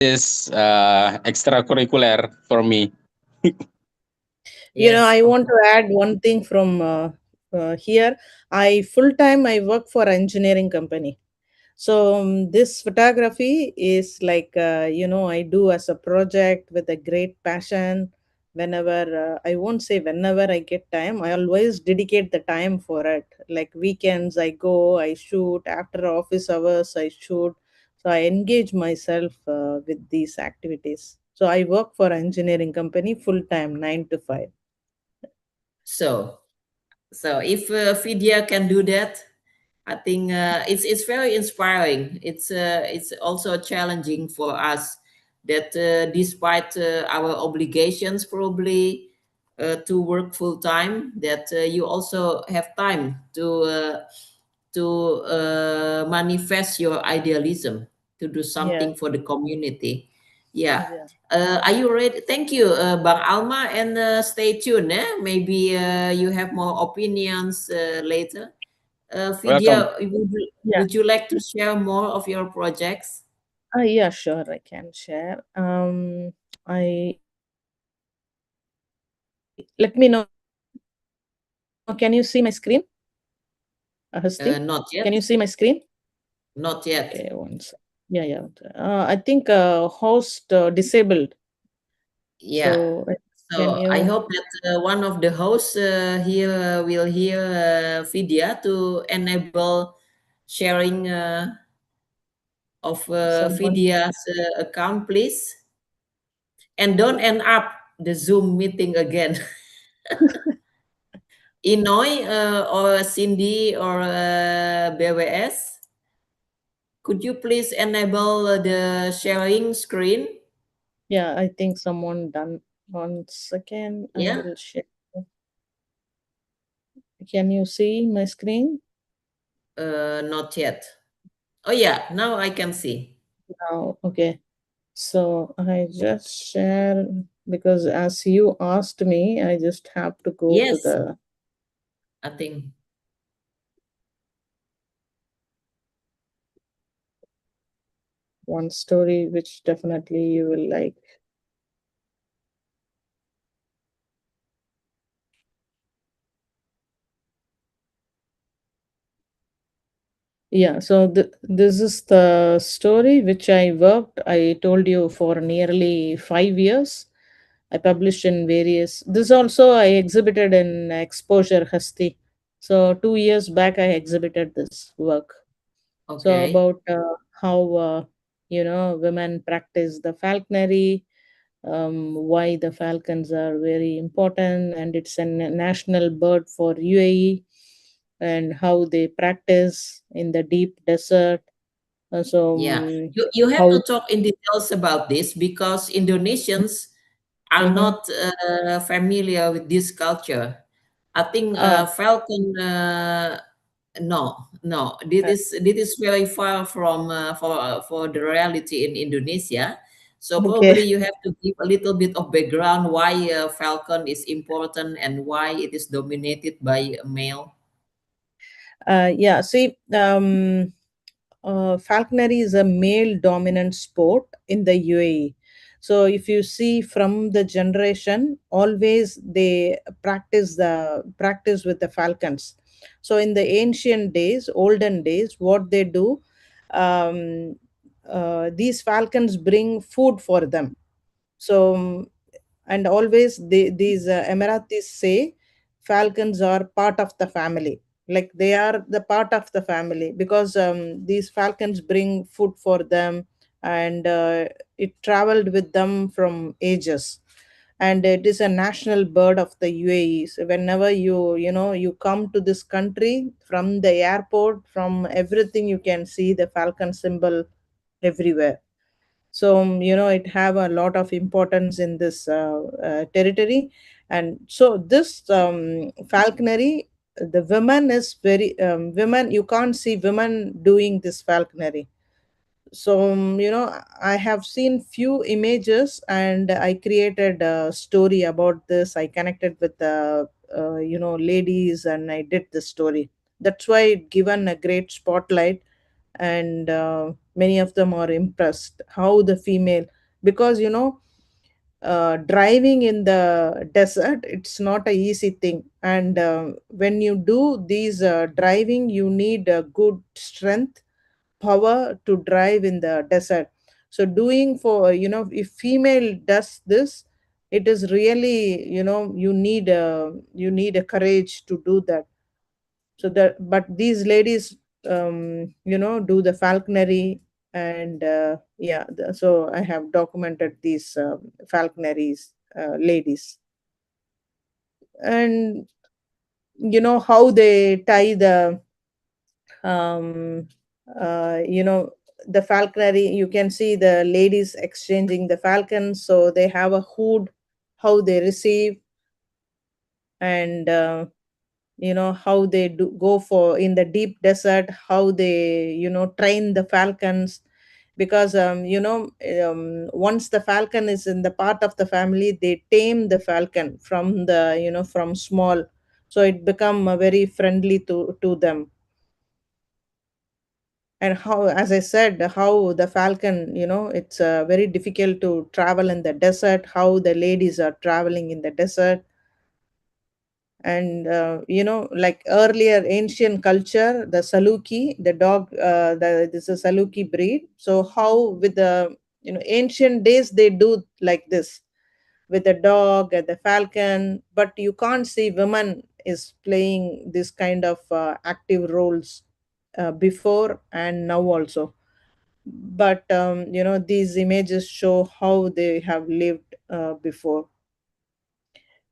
is extracurricular for me. Yes, I of want to course. add one thing from here. I full time I work for engineering company. So this photography is like I do as a project with a great passion. Whenever I won't say whenever I get time, I always dedicate the time for it. Like weekends, I go, I shoot. After office hours, I shoot. So I engage myself with these activities. So I work for engineering company full time, 9 to 5. So, so if Vidya can do that, I think it's very inspiring. It's also challenging for us that despite our obligations probably to work full time, that you also have time to manifest your idealism to do Yeah, something for the community. Yeah. yeah. Are you ready? Thank you, Bang Alma, and stay tuned. Maybe you have more opinions later. Welcome. Vidya, Yeah. would you like to share more of your projects? Yeah, sure, I can share. I let me know. Can you see my screen, Hasti? Can you see Not my yet. screen? Not Okay, yet. one sec. Yeah, yeah. I think host disabled. Yeah. So can So I you hope that one of the hosts here will hear Vidya to enable sharing of someone? Vidya's account, please. And don't end up the Zoom meeting again. Inoy or Cindy or BWS, could you please enable the sharing screen? Yeah, I think someone done. One second, I Yeah, will share. Can you see my screen not yet. Oh yeah, now I can see. now? Okay. So I just share because as you asked me, I just have to go to Yes, the I think. one story which definitely you will like. Yeah, so this is the story which I worked. I told you for nearly 5 years. I published in various. This also I exhibited in Exposure Hasti. So 2 years back I exhibited this work. So Okay. about how women practice the falconry, why the falcons are very important, and it's a national bird for UAE, and how they practice in the deep desert. So Yeah, you have to how. talk in details about this because Indonesians are Mhm. not familiar with this culture. I think Ah, Falcon. No, no. uh, This is very far from for the reality in Indonesia. So okay. probably you have to give a little bit of background why Falcon is important and why it is dominated by a male. Yeah, see, falconry is a male dominant sport in the UAE. So if you see from the generation, always they practice with the falcons. So in the ancient days, olden days, what they do, um, these falcons bring food for them. So and always these Emiratis say falcons are part of the family. Like they are the part of the family because these falcons bring food for them, and it traveled with them from ages. And it is a national bird of the UAE. So whenever you come to this country, from the airport, from everything, you can see the falcon symbol everywhere. So it have a lot of importance in this territory. And so this falconry, the women is very women, you can't see women doing this falconry. So I have seen few images, and I created a story about this. I connected with the ladies, and I did the story. That's why it given a great spotlight. And Many of them are impressed how the female, because driving in the desert, it's not a easy thing. And when you do these driving, you need a good strength, power to drive in the desert. So doing for, if female does this, it is really, you need a courage to do that. So that, but these ladies do the falconry. And yeah, so I have documented these falconeries ladies. And how they tie the um you know the falconry, you can see the ladies exchanging the falcons, so they have a hood, how they receive. And how they do go for in the deep desert, how they train the falcons. Because once the falcon is in the part of the family, they tame the falcon from the from small, so it become very friendly to them. And how, as I said, how the falcon, it's very difficult to travel in the desert, how the ladies are traveling in the desert. And like earlier ancient culture, the saluki, the dog, this is a saluki breed. So how with the ancient days they do like this with the dog and the falcon, but you can't see women is playing this kind of active roles before and now also. But these images show how they have lived before.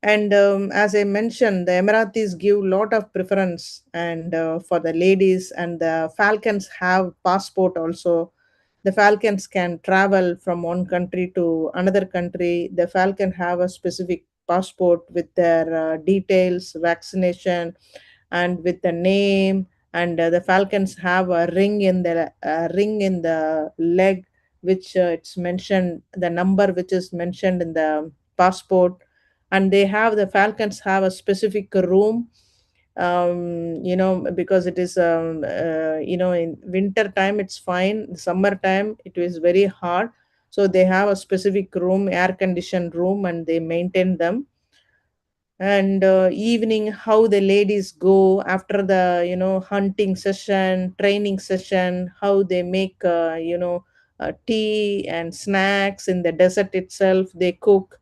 And as I mentioned, the Emiratis give lot of preference and for the ladies, and the falcons have passport also. The falcons can travel from one country to another country. The falcon have a specific passport with their details, vaccination, and with the name. And the falcons have a ring in the leg, which it's mentioned the number which is mentioned in the passport. And they have the falcons have a specific room, because it is in winter time it's fine, summertime it is very hard. So they have a specific room, air conditioned room, and they maintain them. And evening, how the ladies go after the hunting session, training session, how they make tea and snacks in the desert itself, they cook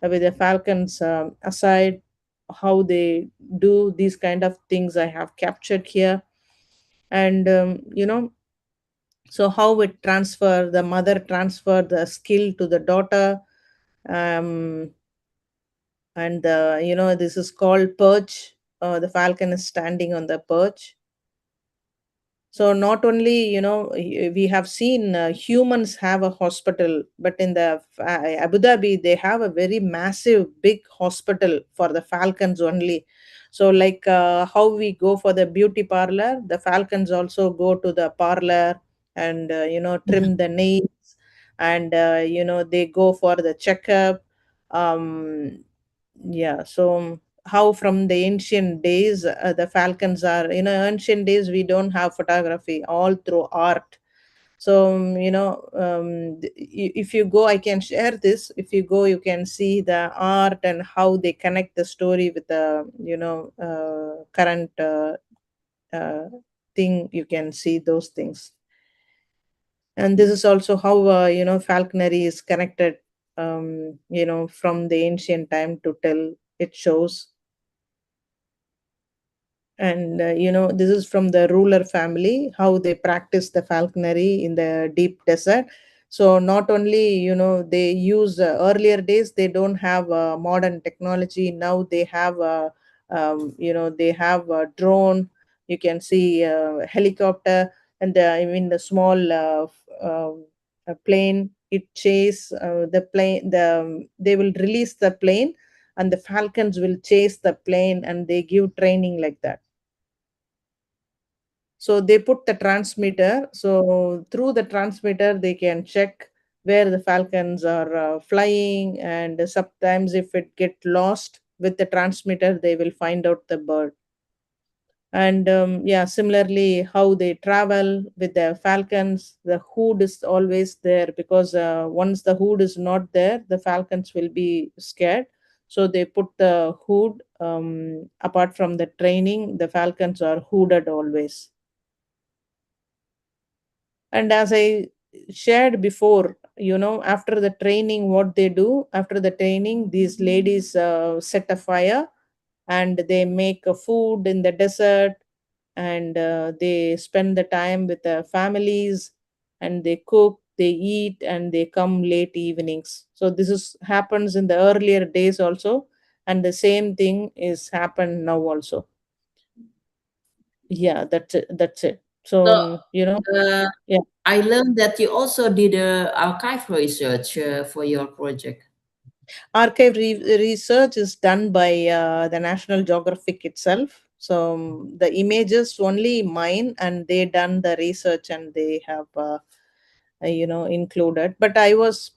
with the falcons aside. How they do these kind of things I have captured here. And so how it transfer, the mother transfer the skill to the daughter. um, and this is called perch. The falcon is standing on the perch. So not only we have seen humans have a hospital, but in the Abu Dhabi they have a very massive big hospital for the falcons only. So like how we go for the beauty parlor, the falcons also go to the parlor and trim the nails. And they go for the checkup. um yeah, so how from the ancient days, the falcons are, ancient days we don't have photography, all through art. So if you go, I can share this. If you go, you can see the art and how they connect the story with the current uh, thing. You can see those things. And this is also how falconry is connected, from the ancient time to tell it shows. And this is from the ruler family, how they practice the falconry in the deep desert. So not only they use earlier days, they don't have modern technology. Now they have they have a drone, you can see helicopter. And I mean the small a plane, it chase the plane, they will release the plane, and the falcons will chase the plane, and they give training like that. So they put the transmitter. So through the transmitter, they can check where the falcons are flying. And sometimes if it get lost with the transmitter, they will find out the bird. And yeah, similarly, how they travel with the falcons, the hood is always there, because once the hood is not there, the falcons will be scared. So they put the hood. Apart from the training, the falcons are hooded always. And as I shared before, after the training, what they do after the training, these ladies set a fire, and they make a food in the desert, and they spend the time with their families, and they cook, they eat, and they come late evenings. So this is happens in the earlier days also, and the same thing is happened now also. Yeah, that's it. So So uh, yeah. I learned that you also did archive research for your project. Archive research is done by the National Geographic itself. So the images only mine, and they done the research, and they have included. But I was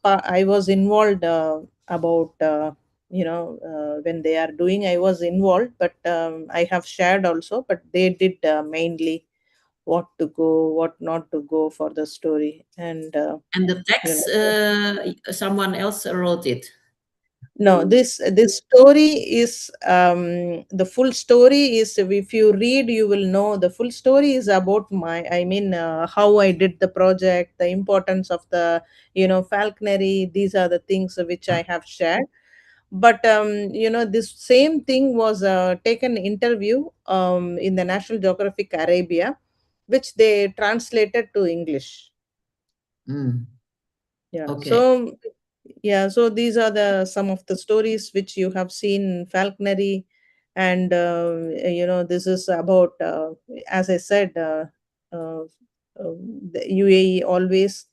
involved about when they are doing. I was involved, but I have shared also. But they did mainly what to go, what not to go for the story, and And the you text, know someone else wrote it. No, this story is the full story is, if you read, you will know the full story is about how I did the project, the importance of the falconry. These are the things which I have shared. But this same thing was taken interview in the National Geographic Arabia, which they translated to English. Mm, Yeah. okay. So these are the some of the stories which you have seen in falconry. And this is about, as I said, uh, the UAE always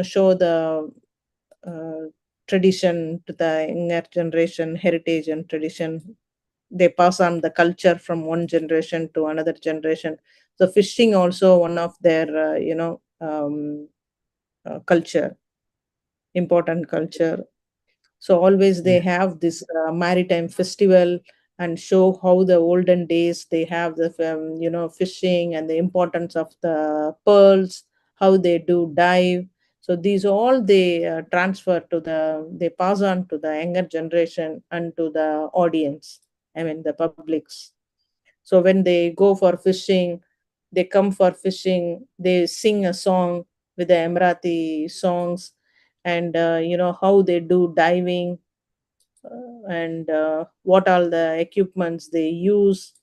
show the uh, tradition to the younger generation, heritage and tradition. They pass on the culture from one generation to another generation. So fishing also one of their culture, important culture. So always they Yeah. have this maritime festival, and show how the olden days they have the fishing, and the importance of the pearls, how they do dive. So these all they they pass on to the younger generation and to the audience, I mean the publics. So when they go for fishing, they come for fishing, they sing a song with the Emirati songs, and how they do diving, and what all the equipments they use,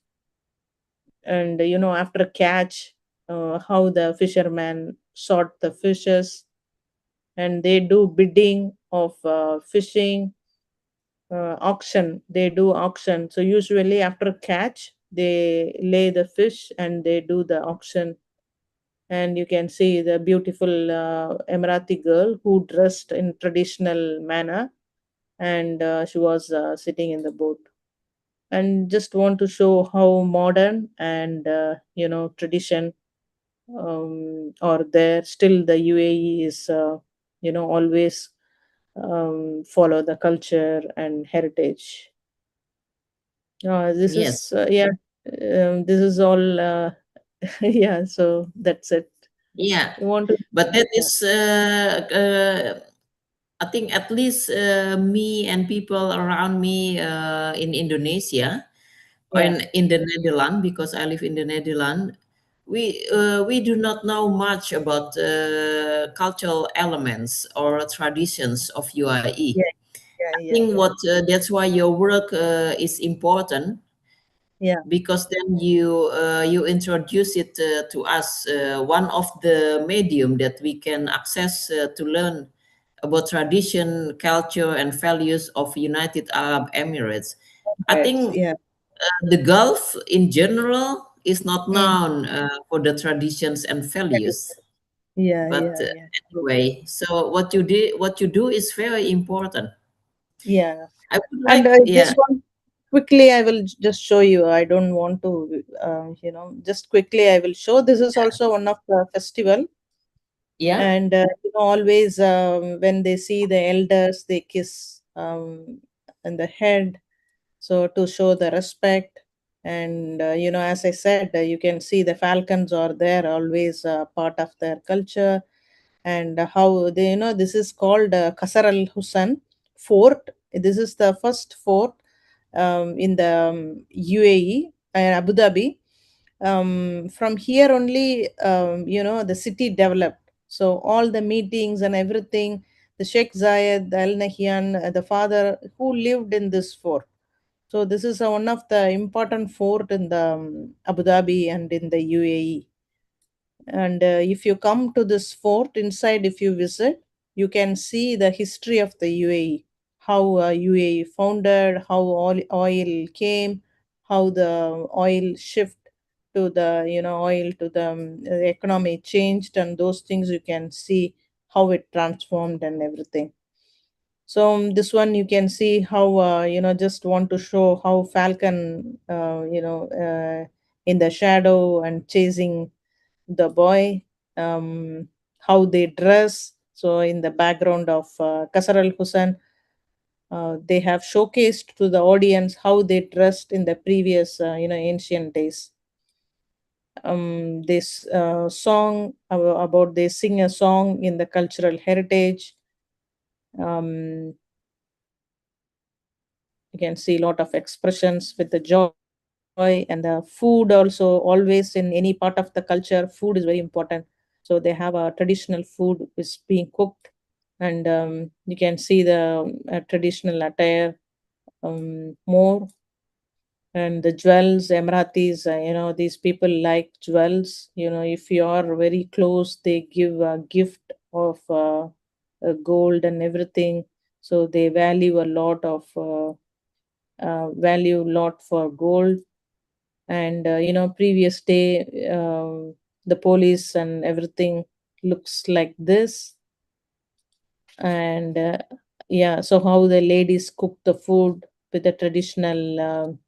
and after catch, how the fishermen sort the fishes, and they do bidding of fishing, auction. They do auction. So usually after catch, they lay the fish and they do the auction. And you can see the beautiful Emirati girl who dressed in traditional manner, and she was sitting in the boat. And just want to show how modern and tradition are there. Still, the UAE is always follow the culture and heritage. This Yes. is this is all. Yeah, so that's it. Yeah. You want to? But that Yeah, is, I think at least me and people around me in Indonesia or yeah, in the Netherlands, because I live in the Netherlands, we do not know much about cultural elements or traditions of UAE. yeah, yeah, I yeah, think yeah, what that's why your work is important, yeah. because then you introduce it to us, one of the medium that we can access to learn about tradition, culture, and values of United Arab Emirates. I Right. think Yeah. the Gulf in general is not Mm. known for the traditions and values. Yeah, But yeah, yeah. anyway, so what you do is very important. Yeah. I would And like, this yeah, one, quickly, I will just show you. I don't want to, just quickly, I will show. This is also one of the festival. yeah, And, always when they see the elders, they kiss on the head. So to show the respect. And as I said, you can see the falcons are there, always part of their culture. And how they, this is called Qasr al Hussein Fort. This is the first fort in the UAE and Abu Dhabi. From here only, the city developed. So all the meetings and everything, the Sheikh Zayed Al Nahyan, the father who lived in this fort. So this is one of the important fort in the Abu Dhabi and in the UAE. And if you come to this fort inside, if you visit, you can see the history of the UAE, how UAE founded, how oil came, how the oil shift to the, oil to the economy changed, and those things you can see how it transformed and everything. So this one you can see how, just want to show how falcon, in the shadow and chasing the boy, how they dress. So in the background of Qasr al Hussein, they have showcased to the audience how they dressed in the previous, ancient days. This song about they sing a song in the cultural heritage. Um, you can see a lot of expressions with the joy, and the food also, always in any part of the culture, food is very important. So they have a traditional food is being cooked. And you can see the traditional attire more. And the jewels, emiratis, these people like jewels. If you are very close, they give a gift of gold and everything. So they value a lot for gold. And previous day, the police and everything looks like this. And yeah, so how the ladies cook the food with the traditional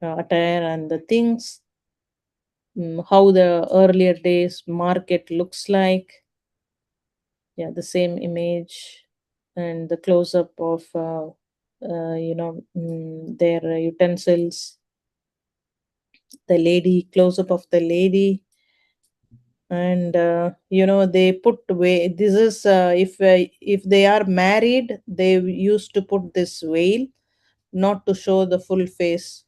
attire and the things. How the earlier days market looks like. Yeah, the same image. And the close up of their utensils, the lady, close up of the lady. And they put way, this is if they are married, they used to put this veil, not to show the full face.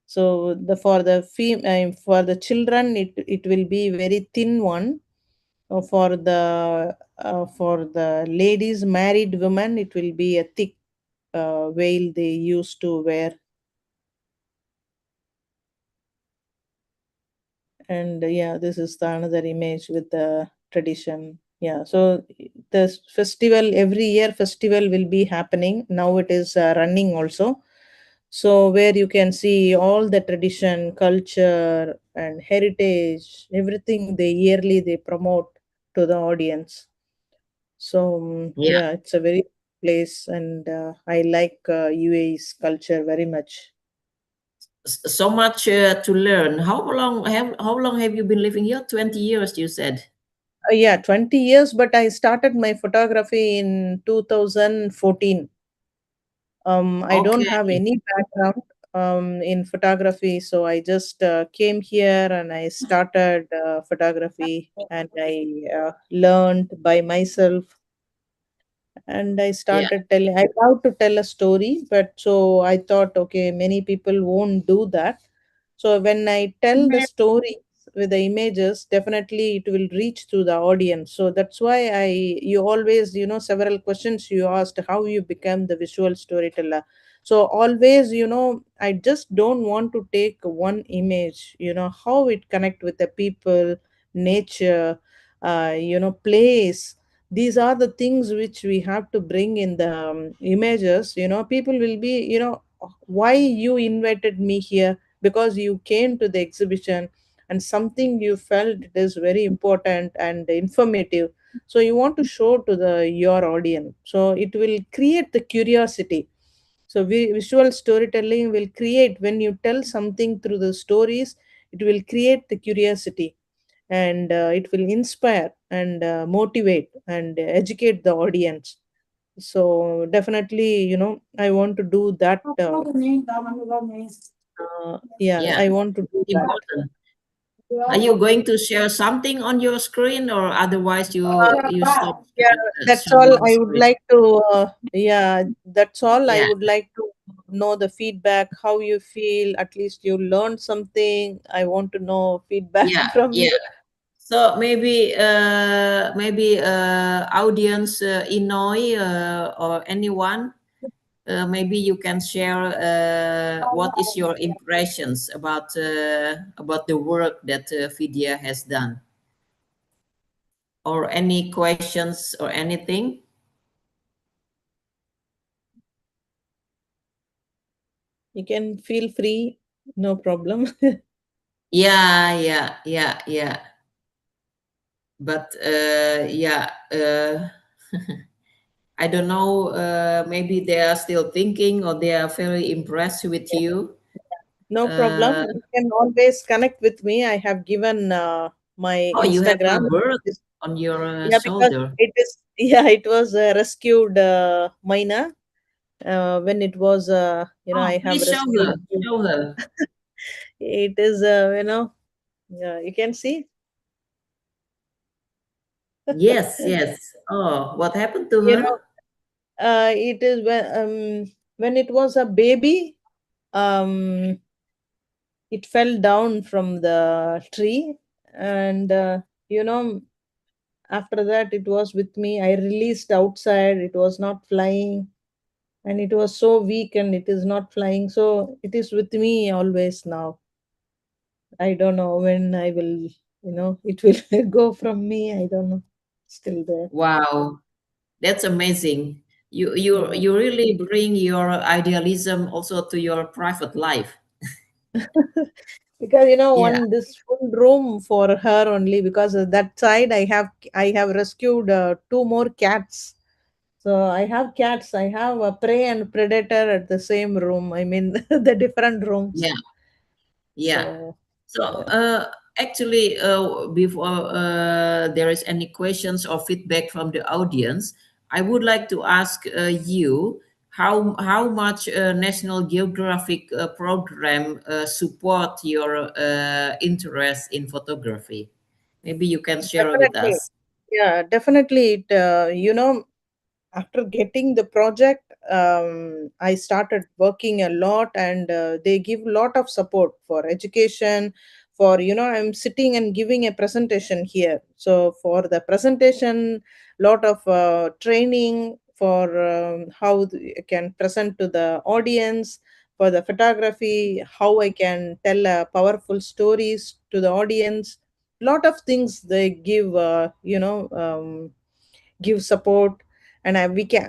So the for the children, it will be very thin one. For the ladies, married women, it will be a thick veil they used to wear. And yeah, this is the another image with the tradition. Yeah, so the festival, every year festival will be happening. Now it is running also. So where you can see all the tradition, culture and heritage, everything they yearly they promote to the audience. So Yeah. yeah, it's a very place. And I like UAE's culture very much. So much to learn. How long have you been living here? 20 years, you said. Yeah, 20 years, but I started my photography in 2014. I don't Okay. have any background in photography, so I just came here and I started photography, and I learned by myself. And I Yeah. started telling, I love to tell a story, but so I thought, okay, many people won't do that. So when I tell the stories with the images, definitely it will reach to the audience. So that's why you always, several questions you asked, how you become the visual storyteller. So always, I just don't want to take one image, how it connect with the people, nature, place. These are the things which we have to bring in the images. People will be, why you invited me here? Because you came to the exhibition and something you felt it is very important and informative, so you want to show to the your audience, so it will create the curiosity. So visual storytelling will create, when you tell something through the stories, it will create the curiosity. And it will inspire and motivate and educate the audience. So definitely, I want to do that. Yeah, I want to do that. Important. Are you going to share something on your screen, or otherwise you stop Yeah, that's all showing I would screen? like to. Yeah, that's all I Yeah, would like to know the feedback, how you feel. At least you learned something. I want to know feedback yeah, from you. yeah. So maybe audience Inoi or anyone, maybe you can share what is your impressions about the work that Vidhyaa has done, or any questions or anything. You can feel free, no problem. Yeah. But yeah, I don't know. Maybe they are still thinking, or they are very impressed with you. No Uh, problem. You can always connect with me. I have given my oh, you have a Instagram. bird on your Yeah, because shoulder. it is. Yeah, it was a rescued myna. When it was, Oh, I have please show rescued. her. Show her. It is, yeah, you can see. Yes. Oh, what happened to You her? know, it is when it was a baby, um, it fell down from the tree, and after that it was with me. I released outside. It was not flying, and it was so weak, and it is not flying. So it is with me always now. I don't know when I will, it will go from me. I don't know. Still there. Wow, that's amazing. You you Yeah. you really bring your idealism also to your private life. Because Yeah, one this full room for her only, because of that side I have rescued two more cats. So I have cats. I have a prey and predator at the same room. I mean, the different rooms. yeah, yeah. So So yeah. actually, before there is any questions or feedback from the audience, I would like to ask you how much National Geographic program support your interest in photography. Maybe you can share with Definitely. us. Yeah, definitely. After getting the project, I started working a lot, and they give a lot of support for education. For I'm sitting and giving a presentation here. So for the presentation, lot of training for how I can present to the audience. For the photography, how I can tell powerful stories to the audience. Lot of things they give. Give support. And I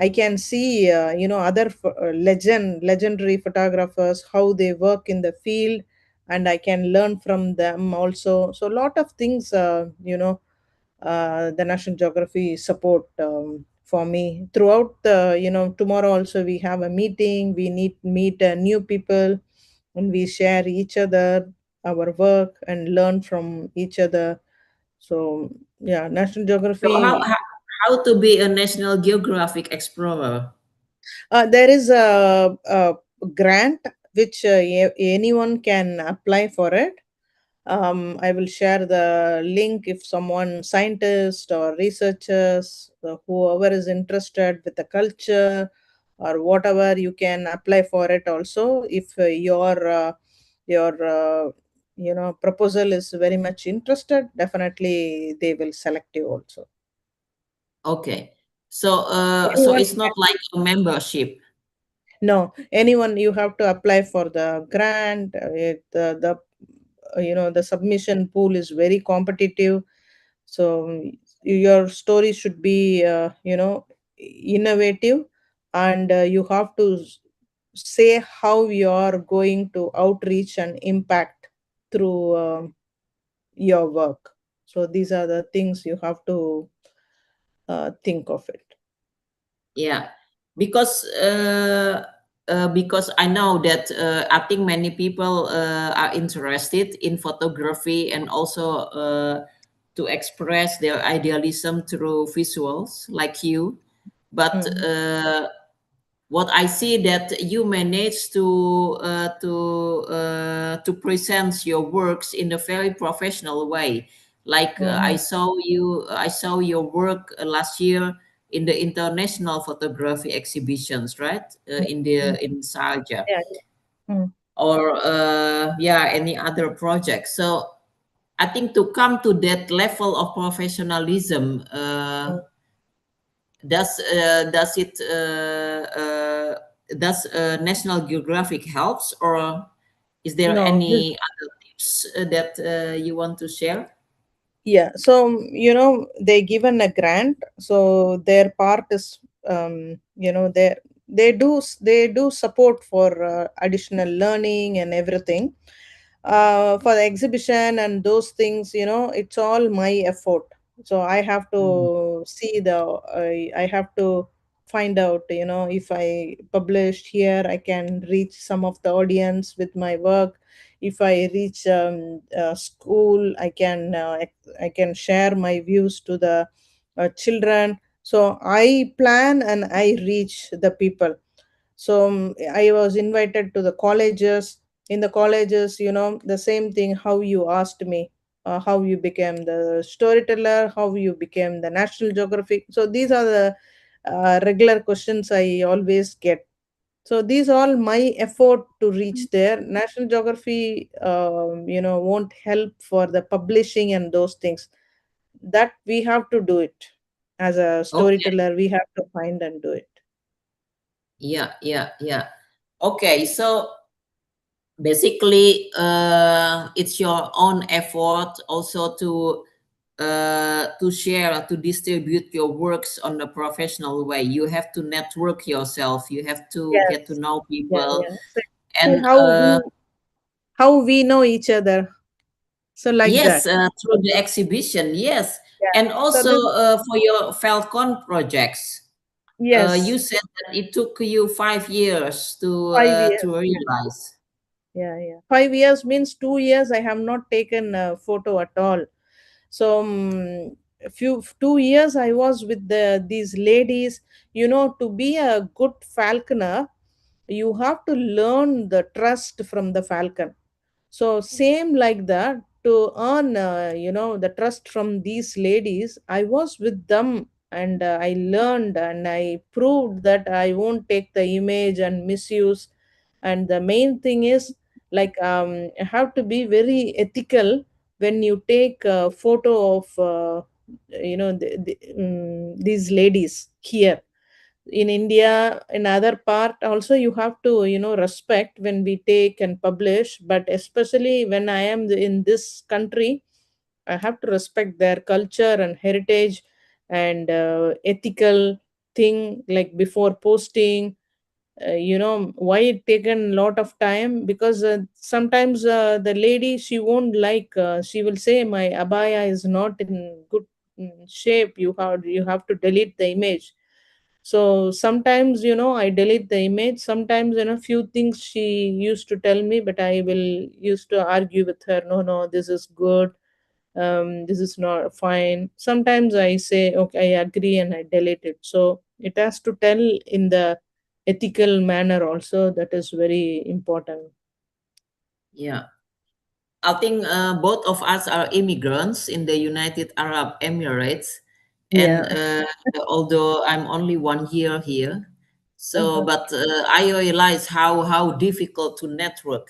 can see other legendary photographers, how they work in the field, and I can learn from them also. So a lot of things, the National Geography support for me throughout the, tomorrow also we have a meeting. We need meet new people, and we share each other our work and learn from each other. So yeah, National So Geography. how to be a National Geographic Explorer? There is a grant which anyone can apply for it. I will share the link if someone, scientist or researchers, whoever is interested with the culture or whatever, you can apply for it also. If your proposal is very much interested, definitely they will select you also. Okay. So Anyone it's not like a membership. No, anyone, you have to apply for the grant. The submission pool is very competitive. So your story should be innovative, and you have to say how you are going to outreach and impact through your work. So these are the things you have to think of it. Yeah, because I know that I think many people are interested in photography, and also to express their idealism through visuals like you. But Mm. what I see that you manage to present your works in a very professional way. Like Mhm. I saw your work last year in the international photography exhibitions, right? Mhm. In Sharjah, Yeah. Mm. or yeah, any other project. So I think to come to that level of professionalism, Mm. does it does National Geographic helps, or is there No, any other tips that you want to share? yeah. So, they given a grant, so their part is, they do support for additional learning and everything. For the exhibition and those things, it's all my effort. So I have Mm. to see I have to find out, if I published here, I can reach some of the audience with my work. If I reach school, I can share my views to the children. So I plan and I reach the people. So I was invited to the colleges. In the colleges, the same thing, how you asked me, how you became the storyteller, how you became the National Geographic. So these are the regular questions I always get. So these all my effort to reach there. National Geography, won't help for the publishing and those things. That we have to do it. As a Okay. storyteller, we have to find and do it. Yeah, yeah, yeah. Okay, so basically, it's your own effort also to share, to distribute your works on a professional way. You have to network yourself. You have to get to Yes. know Yeah, people, yeah. So, see and how we know each other. So like yes, that. through the exhibition, yes, Yeah. and So also this for your Falcon projects. You yes, said that it took you 5 years five to years. realize. Yeah, yeah. 5 years means 2 years I have not taken a photo at all. So a few 2 years I was with these ladies. To be a good falconer, you have to learn the trust from the falcon. So same like that, to earn the trust from these ladies, I was with them, and I learned and I proved that I won't take the image and misuse. And the main thing is, like, you have to be very ethical when you take a photo of these ladies here in India. In other part also, you have to respect when we take and publish, but especially when I am in this country, I have to respect their culture and heritage, and ethical thing, like before posting. Why it taken a lot of time, because sometimes the lady, she won't like, she will say my abaya is not in good shape, you have to delete the image. So sometimes, I delete the image. Sometimes, few things she used to tell me, but I will used to argue with her. No, no, this is good. This is not fine. Sometimes I say, okay, I agree, and I delete it. So it has to tell in the ethical manner also. That is very important. Yeah. I think both of us are immigrants in the United Arab Emirates, and Yeah. although I'm only 1 year here, so Uh-huh. but I realize how difficult to network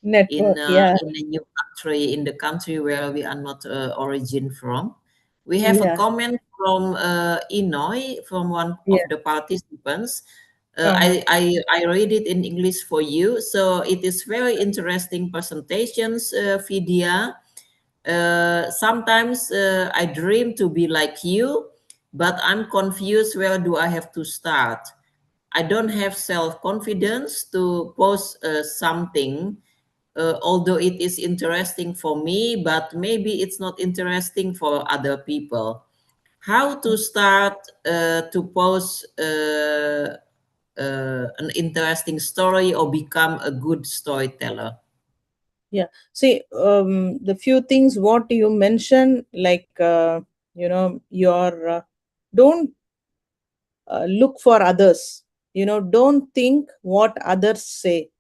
Network. Yeah. in a new country, in the country where we are not origin from. We have a Yeah. comment from Inoy, from one of Yeah. the participants. Uh-huh. I read it in English for you. So it is very interesting presentations, Vidhyaa. Sometimes I dream to be like you, but I'm confused. Where do I have to start? I don't have self confidence to post something, although it is interesting for me, but maybe it's not interesting for other people. How to start to post an interesting story or become a good storyteller? Yeah. See, the few things what you mentioned, like, your don't look for others. Don't think what others say.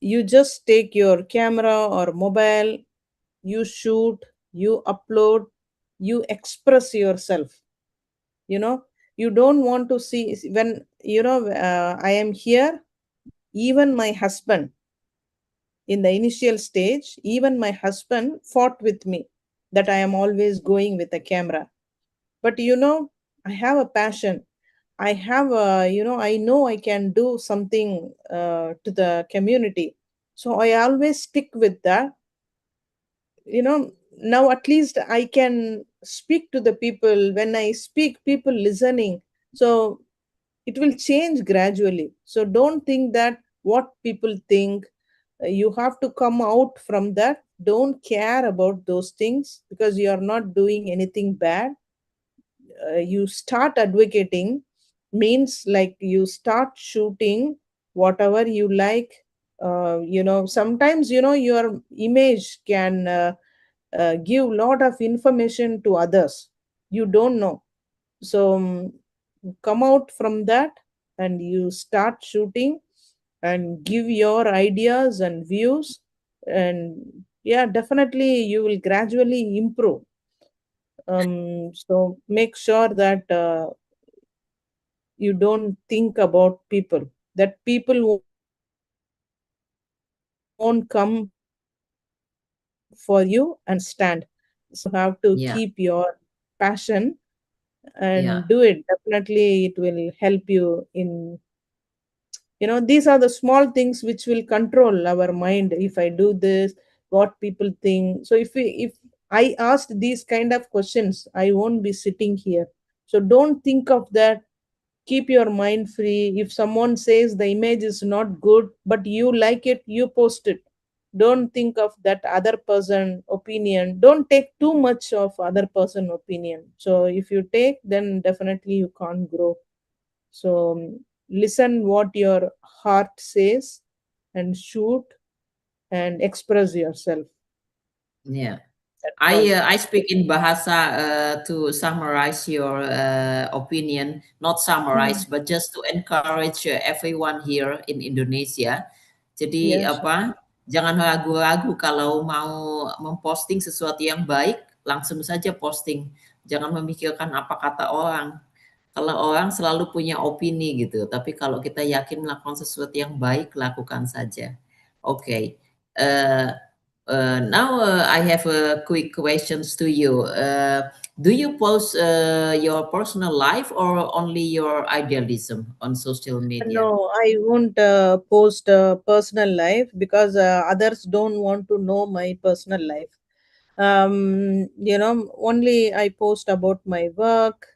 You just take your camera or mobile, you shoot, you upload, you express yourself. you know you don't want to see when I am here. Even my husband, in the initial stage, even my husband fought with me that I am always going with a camera. But I have a passion. I have a, I know I can do something to the community. So I always stick with that. Now at least I can speak to the people. When I speak, people listening. So it will change gradually. So don't think that what people think. You have to come out from that. Don't care about those things because you are not doing anything bad. You start advocating means like you start shooting whatever you like. Sometimes your image can give lot of information to others. You don't know. So come out from that and you start shooting and give your ideas and views. And yeah, definitely you will gradually improve. So make sure that you don't think about people, that people won't come for you and stand. So you have to keep your passion Yeah. and do it. Definitely it will Yeah. help you in, these are the small things which will control our mind. If I do this, what people think. So if I asked these kind of questions, I won't be sitting here. So don't think of that. Keep your mind free. If someone says the image is not good but you like it, you post it. Don't think of that other person opinion. Don't take too much of other person opinion. So if you take, then definitely you can't grow. So listen what your heart says and shoot and express yourself. Yeah. That's all. I speak in Bahasa to summarize your opinion, not summarize, Mm. but just to encourage everyone here in Indonesia. Jadi Yeah, sure. apa? Jangan ragu-ragu kalau mau memposting sesuatu yang baik, langsung saja posting. Jangan memikirkan apa kata orang. Kalau orang selalu punya opini gitu, tapi kalau kita yakin melakukan sesuatu yang baik, lakukan saja. Oke. Now I have a quick questions to you. Do you post your personal life or only your idealism on social media? No, I won't post personal life because others don't want to know my personal life. Only I post about my work,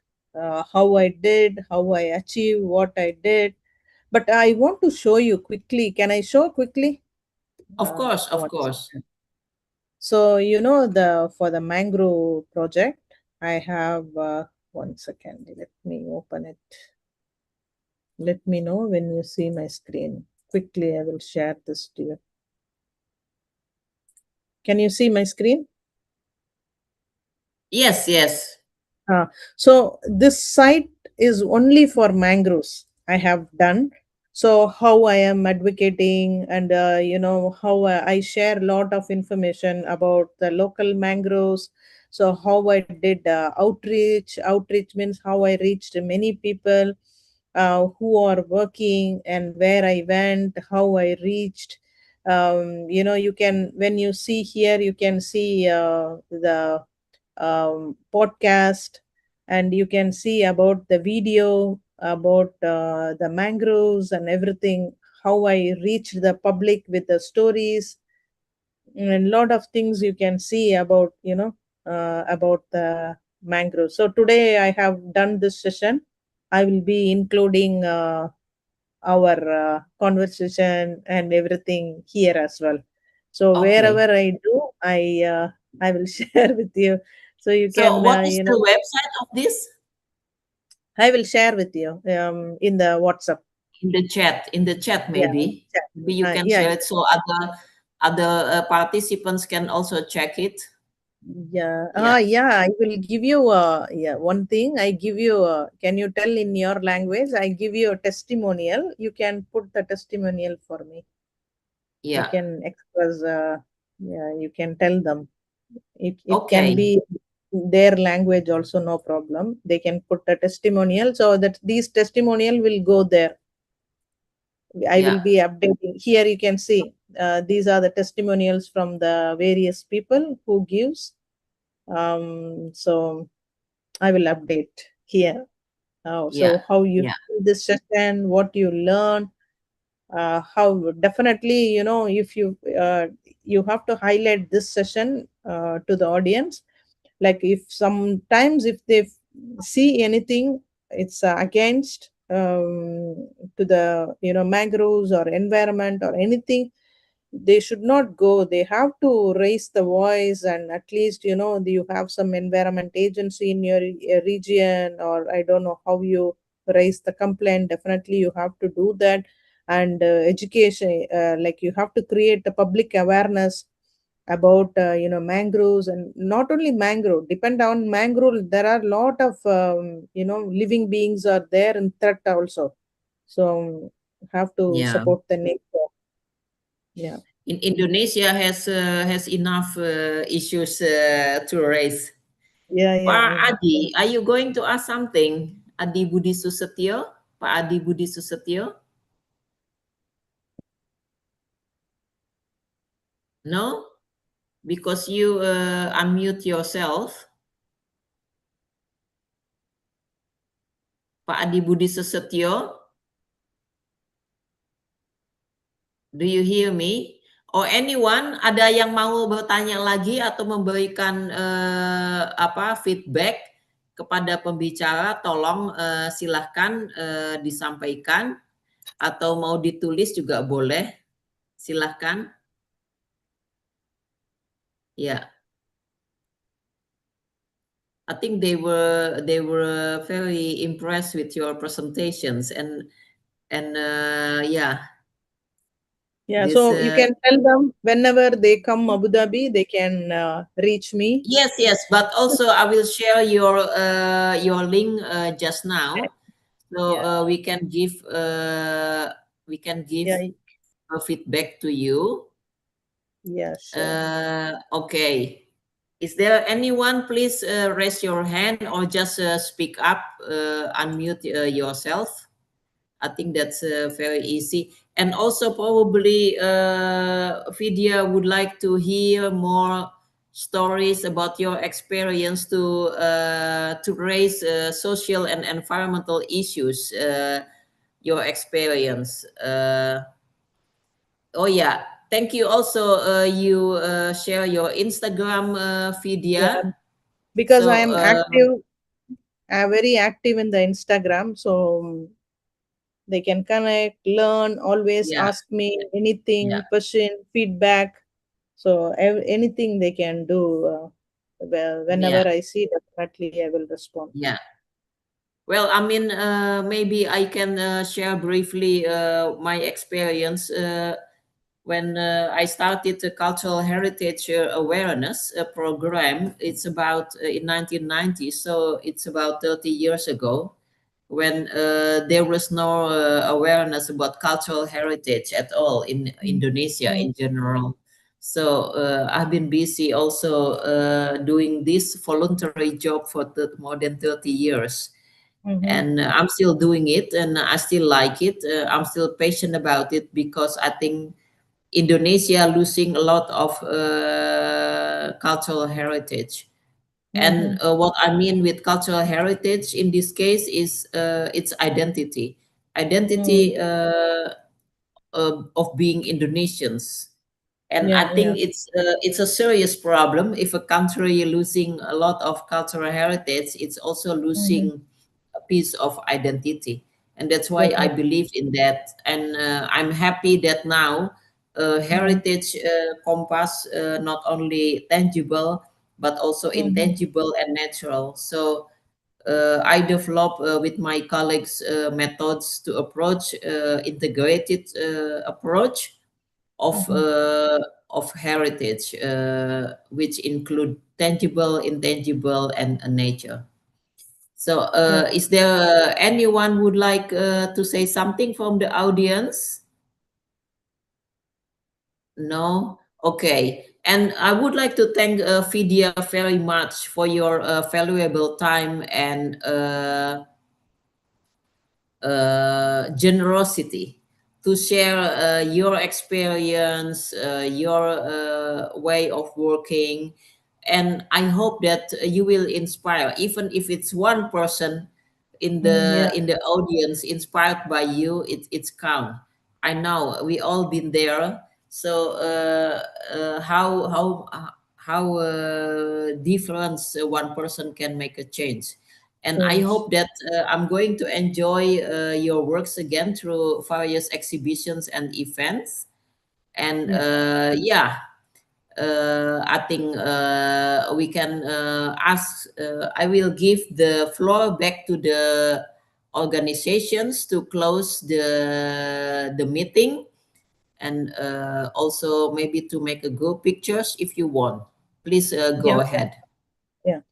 how I did, how I achieved what I did. But I want to show you quickly. Can I show quickly? Of course, of One course. second. So the for the mangrove project, I have one second. Let me open it. Let me know when you see my screen. Quickly, I will share this to you. Can you see my screen? Yes, yes. So this site is only for mangroves. I have done. So how I am advocating, and how I share a lot of information about the local mangroves. So how I did outreach. Outreach means how I reached many people who are working and where I went, how I reached. You can, when you see here, you can see the podcast, and you can see about the video about the mangroves and everything, how I reached the public with the stories, and a lot of things you can see about about the mangroves. So today I have done this session. I will be including our conversation and everything here as well. So Okay. wherever I do, I will share with you. So you So can what is the website of this? I will share with you in the WhatsApp. In the chat Yeah, maybe. chat. Maybe you can Yeah, share it so other participants can also check it. Yeah. Yeah. Yeah. I will give you one thing. I give you. Can you tell in your language? I give you a testimonial. You can put the testimonial for me. You Yeah. can express. Yeah. You can tell them. It can Okay. be their language also, no problem. They can put a testimonial so that these testimonial will go there. I will Yeah. be updating. Here you can see these are the testimonials from the various people who gives. So I will update here. Yeah. So how you Yeah. see this session, what you learn, how definitely if you have to highlight this session to the audience. Like if sometimes if they see anything it's against to the mangroves or environment or anything, they should not go. They have to raise the voice, and at least you have some environment agency in your region, or I don't know how you raise the complaint. Definitely you have to do that. And education, like you have to create a public awareness about mangroves. And not only mangrove, depend on mangrove, there are a lot of living beings are there in threat also. So have to Yeah. support the nature. Yeah. In Indonesia has enough issues to raise. Yeah, yeah, Pak yeah. Adi, are you going to ask something? Adi Budi Susetio? Pak Adi Budi Susetio? No? Because you unmute yourself. Pak Adi Budi Susetio, do you hear me? Or anyone, ada yang mau bertanya lagi atau memberikan feedback kepada pembicara? Tolong silahkan disampaikan, atau mau ditulis juga boleh. Silahkan. Ya. I think they were very impressed with your presentations, and yeah. Yeah, This so you can tell them whenever they come Abu Dhabi, they can reach me. yes, but also I will share your link just now, so Yeah, we can give yeah, a feedback to you. yeah, sure. Okay. Is there anyone? Please raise your hand or just speak up, unmute yourself. I think that's very easy. And also probably Vidhyaa would like to hear more stories about your experience to raise social and environmental issues. Your experience. Oh yeah, thank you. Also, you share your Instagram, Yeah, Vidhyaa. because I So am active, very active in the Instagram, so they can connect, learn, always yeah, ask me yeah, anything, question, feedback. So anything they can do. Well, yeah, whenever I see, definitely I will respond. yeah. Well, I mean, maybe I can share briefly my experience when I started the cultural heritage awareness program. It's about in 1990, so it's about 30 years ago, when there was no awareness about cultural heritage at all in Indonesia Mm-hmm. in general. So I've been busy also doing this voluntary job for more than 30 years. Mm-hmm. And I'm still doing it, and I still like it. I'm still patient about it, because I think Indonesia losing a lot of cultural heritage. Mm-hmm. And what I mean with cultural heritage in this case is its identity, Mm. identity of being Indonesians. And I Yeah, yeah. think it's a serious problem. If a country losing a lot of cultural heritage, it's also Mm-hmm. losing a piece of identity. And that's why I Definitely. believe in that. And I'm happy that now Mm-hmm. heritage compass not only tangible but also Mm-hmm. intangible and natural. So I develop with my colleagues methods to approach integrated approach of Mm-hmm. of heritage, which include tangible, intangible, and nature. So, is there anyone would like to say something from the audience? No? Okay. And I would like to thank Vidhyaa very much for your valuable time and generosity to share your experience, your way of working. And I hope that you will inspire, even if it's one person Yeah. in the audience inspired by you, it's count. I know we all been there. So how different one person can make a change. And I Yes. hope that I'm going to enjoy your works again through various exhibitions and events. And Yeah. I think we can ask, I will give the floor back to the organizations to close the meeting, and also maybe to make a group pictures if you want. Please go Yeah. ahead. Yeah.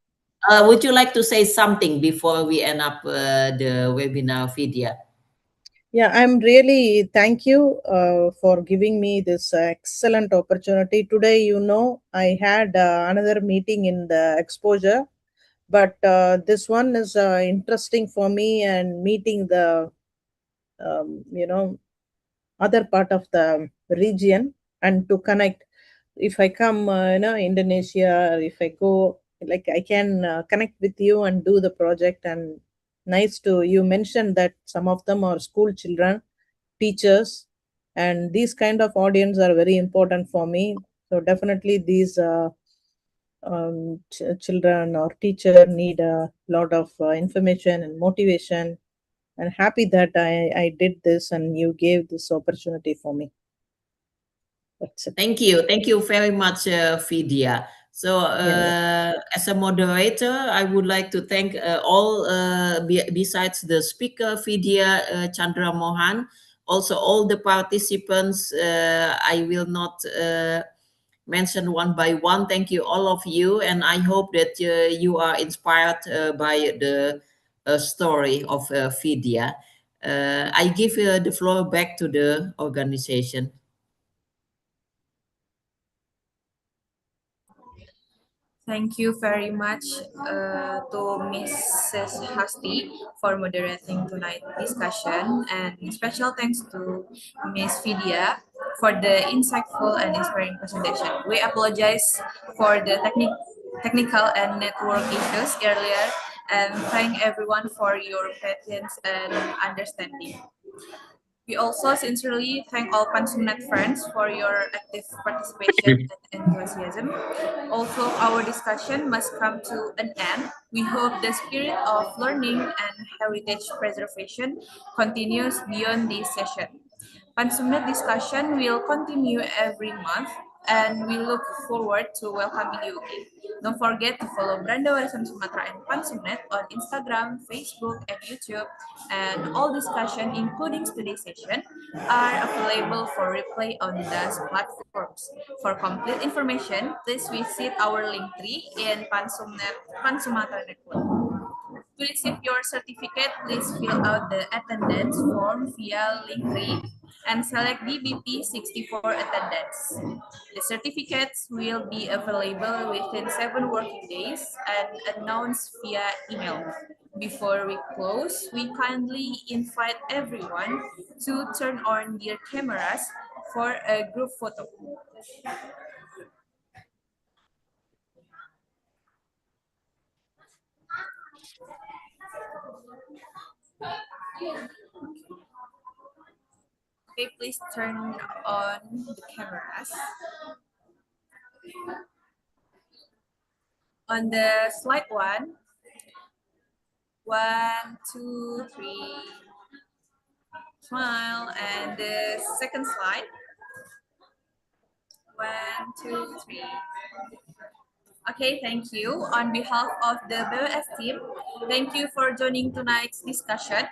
Would you like to say something before we end up the webinar, Vidhyaa? Yeah, I'm really thank you for giving me this excellent opportunity. Today, I had another meeting in the exposure, but this one is interesting for me and meeting the, um, you know, other part of the region and to connect. If I come, Indonesia, or if I go, like I can connect with you and do the project. And nice to you mentioned that some of them are school children, teachers, and these kind of audience are very important for me. So definitely these children or teacher need a lot of information and motivation. And happy that I did this and you gave this opportunity for me. That's it. Thank you. Thank you very much, Vidhyaa. So, Yeah, yeah. as a moderator, I would like to thank all, besides the speaker, Vidhyaa Chandramohan, also all the participants. I will not mention one by one. Thank you, all of you. And I hope that you are inspired by the story of Vidhyaa. I give the floor back to the organization. Thank you very much to Mrs. Hasti for moderating tonight's discussion, and special thanks to Miss Vidhyaa for the insightful and inspiring presentation. We apologize for the technical and network issues earlier, and thank everyone for your patience and understanding. We also sincerely thank all Pansumnet friends for your active participation and enthusiasm. Also, our discussion must come to an end. We hope the spirit of learning and heritage preservation continues beyond this session. Pansumnet discussion will continue every month, and we look forward to welcoming you again. Don't forget to follow Beranda, Warisan, Sumatra, and Pansumnet on Instagram, Facebook, and YouTube. And all discussion, including today's session, are available for replay on those platforms. For complete information, please visit our link tree in PanSumatraNetwork. To receive your certificate, please fill out the attendance form via Linktree and select DBP 64 attendance. The certificates will be available within 7 working days and announced via email. Before we close, we kindly invite everyone to turn on their cameras for a group photo. Okay, please turn on the cameras. On the slide one, 1, 2, 3, smile, and the second slide, 1, 2, 3. Okay, thank you. On behalf of the BWS team, thank you for joining tonight's discussion.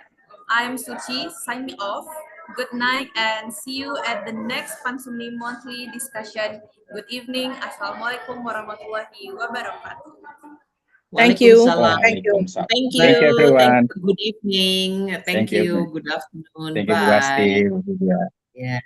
I'm Suchi, signing off. Good night and see you at the next Pansumni monthly discussion. Good evening. Assalamualaikum warahmatullahi wabarakatuh. Thank you. Waalaikumsalam. Thank you. Waalaikumsalam. Thank you. Thank you, everyone. Good evening. Thank Thank you. you. Good afternoon. Thank you, Bu Bye. Hasti, Bu Vidhyaa. Yeah.